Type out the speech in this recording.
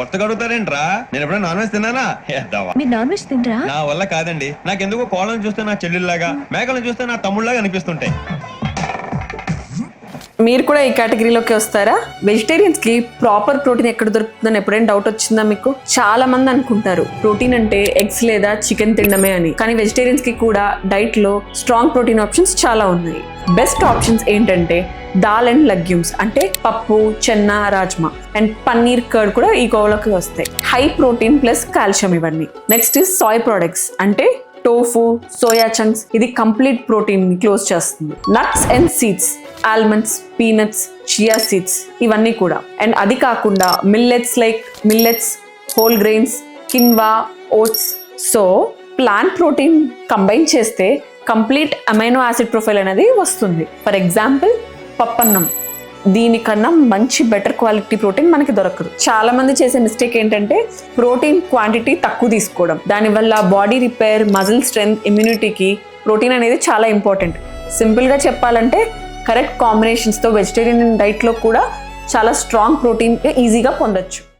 కొత్తగా అడుగుతారేంట్రా? నేను ఎప్పుడైనా నాన్ వెజ్ తిన్నానా? ఎద్దావా. మీరు నాన్ వెజ్ తినరా? నా వల్ల కాదండి. నాకెందుకో కోళ్ళని చూస్తే నా చెల్లెళ్ళలాగా, మేకలను చూస్తే నా తమ్ముళ్ళలాగా అనిపిస్తుంటాయి. మీరు కూడా ఈ కేటగిరీలోకి వస్తారా? వెజిటేరియన్స్ కి ప్రాపర్ ప్రోటీన్ ఎక్కడ దొరుకుతుందని ఎప్పుడైనా డౌట్ వచ్చిందా మీకు? చాలా మంది అనుకుంటారు ప్రోటీన్ అంటే ఎగ్స్ లేదా చికెన్ తినడమే అని. కానీ వెజిటేరియన్స్ కి కూడా డైట్ లో స్ట్రాంగ్ ప్రోటీన్ ఆప్షన్స్ చాలా ఉన్నాయి. బెస్ట్ ఆప్షన్స్ ఏంటంటే దాల్ అండ్ లెగ్యూమ్స్, అంటే పప్పు, చెన్న, రాజ్మా అండ్ పన్నీర్, కర్డ్ కూడా ఈ కోవలోకి వస్తాయి. హై ప్రోటీన్ ప్లస్ కాల్షియం ఇవన్నీ. నెక్స్ట్ ఇస్ సాయ్ ప్రొడక్ట్స్, అంటే టోఫు, సోయా చంక్స్, ఇది కంప్లీట్ ప్రోటీన్ ని క్లోజ్ చేస్తుంది. Nuts and seeds, almonds, peanuts, chia seeds, ఇవన్నీ కూడా. అండ్ అది కాకుండా millets like millets, whole grains, quinoa, oats. So plant protein combine చేస్తే కంప్లీట్ అమైనో యాసిడ్ ప్రొఫైల్ అనేది వస్తుంది. ఫర్ ఎగ్జాంపుల్ పప్పన్నం, దీనికన్నా మంచి బెటర్ క్వాలిటీ ప్రోటీన్ మనకి దొరకదు. చాలా మంది చేసే మిస్టేక్ ఏంటంటే ప్రోటీన్ క్వాంటిటీ తక్కువ తీసుకోవడం. దానివల్ల బాడీ రిపేర్, మజిల్ స్ట్రెంగ్త్, ఇమ్యూనిటీకి ప్రోటీన్ అనేది చాలా ఇంపార్టెంట్. సింపుల్గా చెప్పాలంటే కరెక్ట్ కాంబినేషన్స్తో వెజిటేరియన్ డైట్లో కూడా చాలా స్ట్రాంగ్ ప్రోటీన్ ఈజీగా పొందొచ్చు.